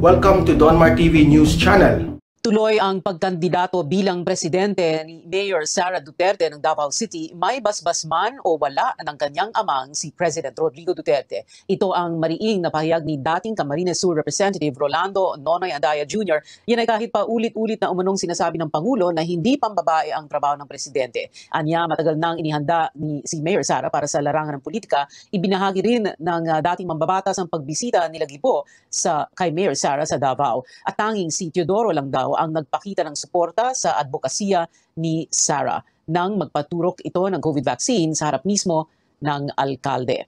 Welcome to Donmar TV News Channel. Tuloy ang pagkandidato bilang presidente ni Mayor Sara Duterte ng Davao City, may basbas man o wala ng kanyang amang si President Rodrigo Duterte. Ito ang mariing na pahayag ni dating Camarines Sur Representative Rolando Nonoy Andaya Jr. Yan ay kahit pa ulit-ulit na umunong sinasabi ng Pangulo na hindi pambabae ang trabaho ng presidente. Anya, matagal nang inihanda ni si Mayor Sara para sa larangan ng politika. Ibinahagi rin ng dating mambabatas ang pagbisita nila Gibo kay Mayor Sara sa Davao. At tanging si Teodoro lang daw ang nagpakita ng suporta sa advokasya ni Sara nang magpaturok ito ng COVID vaccine sa harap mismo ng alkalde.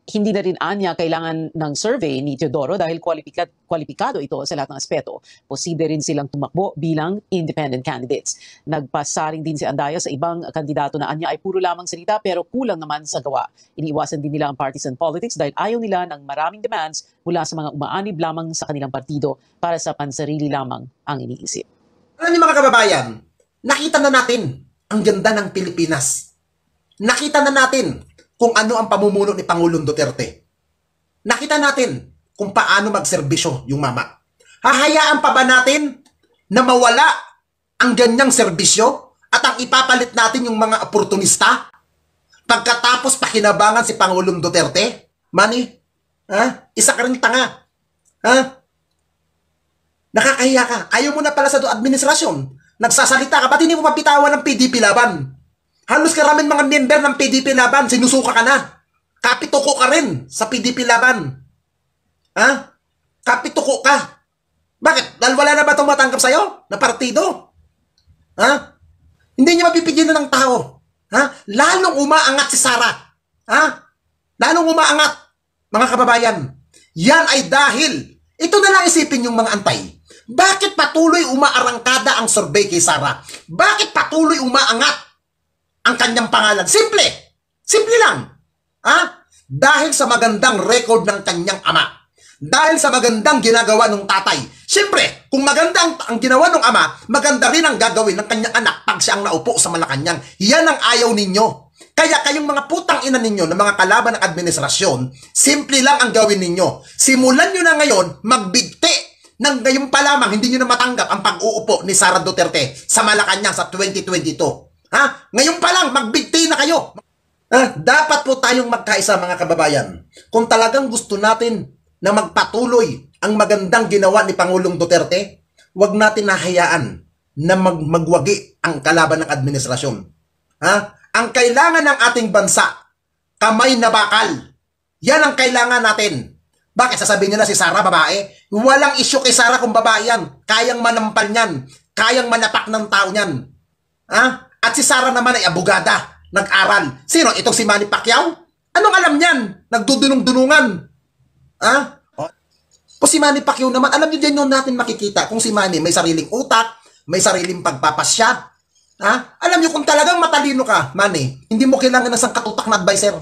Hindi na rin anya kailangan ng survey ni Teodoro dahil kwalipikado ito sa lahat ng aspeto. Posible rin silang tumakbo bilang independent candidates. Nagpasaring din si Andaya sa ibang kandidato na anya ay puro lamang salita pero kulang naman sa gawa. Iniiwasan din nila ang partisan politics dahil ayaw nila ng maraming demands mula sa mga umaanib lamang sa kanilang partido para sa pansarili lamang ang iniisip. Alam niyo mga kababayan, nakita na natin ang ganda ng Pilipinas. Nakita na natin kung ano ang pamumuno ni Pangulong Duterte. Nakita natin kung paano magserbisyo yung mama. Hahayaan pa ba natin na mawala ang ganyang serbisyo at ang ipapalit natin yung mga oportunista pagkatapos pakinabangan si Pangulong Duterte? Manny, isa ka rin tanga. Nakakahiya ka. Ayaw mo na pala sa administrasyon. Nagsasalita ka. Ba't hindi mo mapitawan ng PDP laban? Halos karaming mga member ng PDP laban, sinusuka ka na. Kapituko ka rin sa PDP laban. Kapituko ka. Bakit? Dahil wala na ba itong matanggap sa'yo na partido? Hindi niya mapipigyan na ng tao. Lalong umaangat si Sara. Lalong umaangat, mga kababayan. Yan ay dahil, ito na lang isipin yung mga antay. Bakit patuloy umaarangkada ang survey kay Sara? Bakit patuloy umaangat ang kanyang pangalan? Simple. Simple lang. Dahil sa magandang record ng kanyang ama. Dahil sa magandang ginagawa ng tatay. Siyempre, kung maganda ang ginawa ng ama, maganda rin ang gagawin ng kanyang anak pag siyang naupo sa Malacanang. Yan ang ayaw ninyo. Kaya kayong mga putang ina ninyo ng mga kalaban ng administrasyon, simple lang ang gawin ninyo. Simulan nyo na ngayon magbigti nang ngayon pa lamang hindi nyo na matanggap ang pag-uupo ni Sara Duterte sa Malacanang sa 2022. Ngayon pa lang, magbigti na kayo. Dapat po tayong magkaisa mga kababayan. Kung talagang gusto natin na magpatuloy ang magandang ginawa ni Pangulong Duterte, huwag natin nahayaan na magwagi ang kalaban ng administrasyon. Ang kailangan ng ating bansa, kamay na bakal. Yan ang kailangan natin. Bakit sasabihin nila si Sara babae? Walang isyu kay Sara kung babae yan. Kayang manampal yan. Kayang manapak ng tao yan. At si Sara naman ay abogada, nag-aral. Sino? Itong si Manny Pacquiao? Anong alam niyan? Nagdudunong-dunungan. O si Manny Pacquiao naman, alam niyo din yun natin makikita kung si Manny may sariling utak, may sariling pagpapasya. Alam niyo kung talagang matalino ka, Manny, hindi mo kailangan ng isang katutak na advisor.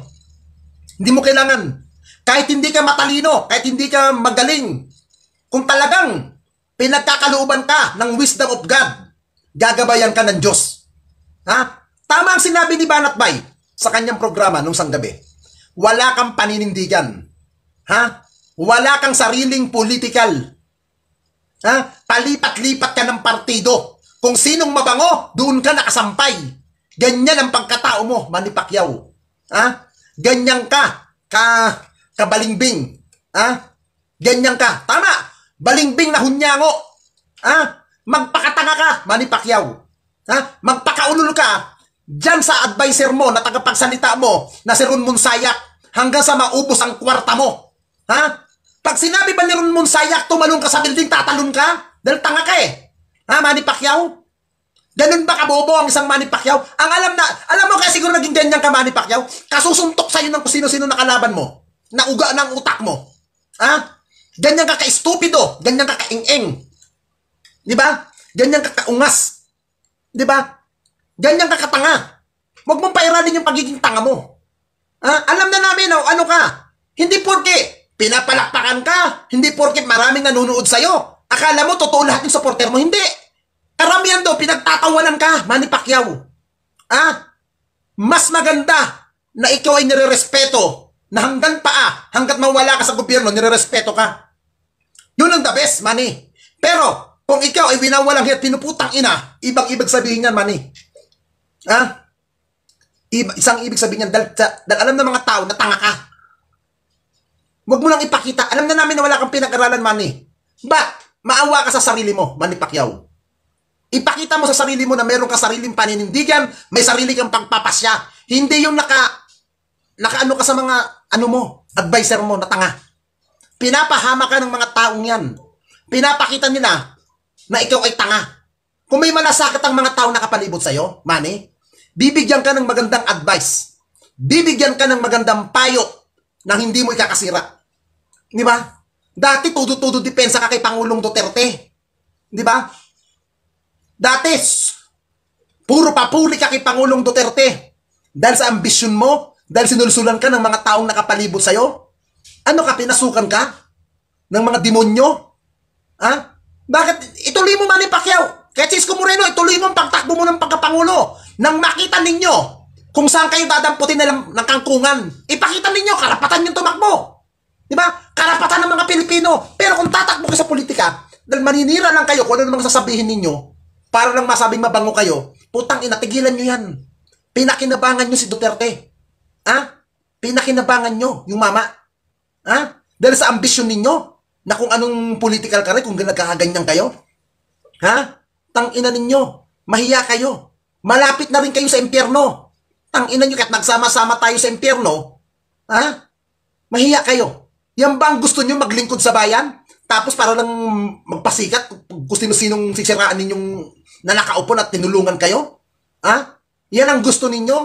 Hindi mo kailangan. Kahit hindi ka matalino, kahit hindi ka magaling, kung talagang pinagkakalooban ka ng wisdom of God, gagabayan ka ng Diyos. Tama ang sinabi ni Banat Bay sa kanyang programa nung sanggabi. Wala kang paninindigan. Wala kang sariling political. Palipat-lipat ka ng partido. Kung sinong mabango, doon ka nakasampay. Ganyan ang pagkatao mo, Manny Pacquiao. Ganyan ka kabalingbing. Ganyan ka. Tama. Balingbing na hunyango. Magpakatanga ka, Manny Pacquiao. Magpakaulol ka dyan sa advisor mo na tagapagsalita mo na si Ron Monsayak hanggang sa maubos ang kwarta mo. Pag sinabi ba ni Ron Monsayak tumalon ka sa building, tatalon ka? Dahil tanga ka Manny Pacquiao? Ganun ba kabobo ang isang Manny Pacquiao? Alam mo kaya siguro naging ganyan ka, Manny Pacquiao? Kasusuntok sa'yo ng sino-sino na kalaban mo. Nauga ng utak mo. Ganyan ka ka-stupido. Ganyan ka ka-ing-ing. Di ba? Ganyan ka ka-ungas. Di ba? Ganyan ka katanga. Huwag mong pairalin yung pagiging tanga mo. Alam na namin, ano ka? Hindi porke pinapalakpakan ka. Hindi porke maraming nanonood sa'yo. Akala mo, totoo lahat yung supporter mo. Hindi. Karamihan daw, pinagtatawanan ka, Manny Pacquiao. Mas maganda na ikaw ay nirerespeto na hanggang paa, hanggat mawala ka sa gobyerno, nirerespeto ka. Yun ang the best, Manny. Pero, kung ikaw ay winawalang hiyat, pinuputang ina, ibang-ibig sabihin yan, Manny. Ha? Isang ibig sabihin yan, dahil alam ng mga tao na tanga ka. Huwag mo lang ipakita. Alam na namin na wala kang pinag-aralan, Manny. Maawa ka sa sarili mo, Manny Pacquiao. Ipakita mo sa sarili mo na meron ka sariling paninindigan, may sarili kang pagpapasya. Hindi yung nakaano ka sa mga advisor mo na tanga. Pinapahama ka ng mga taong yan. Pinapakita nila na ikaw ay tanga. Kung may malasakit ang mga taong nakapalibot sa'yo, Manny, bibigyan ka ng magandang advice. Bibigyan ka ng magandang payo na hindi mo ikakasira. Di ba? Dati todo-todo depensa ka kay Pangulong Duterte. Di ba? Dati, puro papuri ka kay Pangulong Duterte. Dahil sa ambisyon mo, dahil sinulsulan ka ng mga taong nakapalibot sa'yo. Ano ka, pinasukan ka? Ng mga demonyo? Ha? Bakit? Ituloy mo, Manny Pacquiao. Kaya Isko Moreno, ituloy mo ang pagtakbo mo ng pagkapangulo. Nang makita ninyo kung saan kayo dadamputin ng kangkungan. Ipakita ninyo, karapatan yung tumakbo. Di ba? Karapatan ng mga Pilipino. Pero kung tatakbo kayo sa politika, dahil maninira lang kayo kung ano namang sasabihin ninyo, para lang masabing mabango kayo, putang ina, tigilan nyo yan. Pinakinabangan nyo si Duterte. Ha? Pinakinabangan nyo yung mama. Ha? Dahil sa ambisyon ninyo, na kung anong political career, kung nagkakaganyan kayo. Ha? Tang ina ninyo, mahiya kayo. Malapit na rin kayo sa impyerno. Tang ina nyo, kahit nagsama-sama tayo sa impyerno, ha? Mahiya kayo. Yan ba ang gusto nyo maglingkod sa bayan? Tapos para lang magpasikat, kung sino-sinong sisiraan ninyong na nakaupo at tinulungan kayo? Ha? Yan ang gusto ninyo?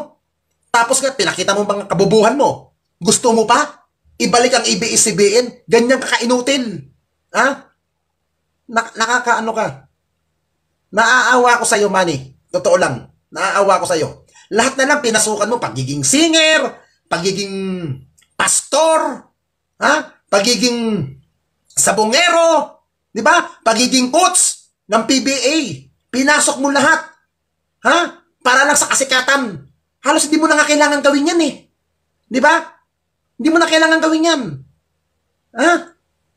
Tapos nga, pinakita mo bang kabubuhan mo? Gusto mo pa? Ibalik ang ABS-CBN? Ganyan kakainutil. Ha? Nakakaano ka? Naaawa ko sa'yo, Manny. Totoo lang. Naaawa ko sa'yo. Lahat na lang pinasukan mo. Pagiging singer, pagiging pastor, ha? Pagiging sabongero, di ba? Pagiging coach ng PBA. Pinasok mo lahat. Ha? Para lang sa kasikatan. Halos hindi mo na nga kailangan gawin yan eh. Di ba? Hindi mo na kailangan gawin yan. Ha?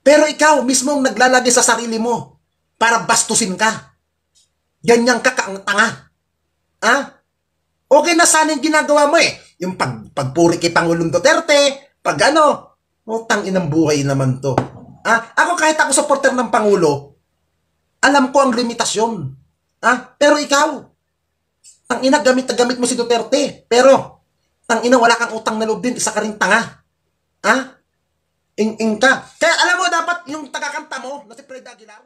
Pero ikaw mismo ang naglalagay sa sarili mo para bastusin ka. Ganyan ka ang tanga. Ha? Okay na sana yung ginagawa mo eh. Yung pagpuri kay Pangulong Duterte, pag utang inang buhay naman to. Ako kahit ako supporter ng Pangulo, alam ko ang limitasyon. Pero ikaw, tang ina, gamit na gamit mo si Duterte. Pero, tang ina, wala kang utang na loob din, isa ka rin tanga. Ing-ing ka. Kaya alam mo, dapat yung tagakanta mo, na si Fred Aguilar,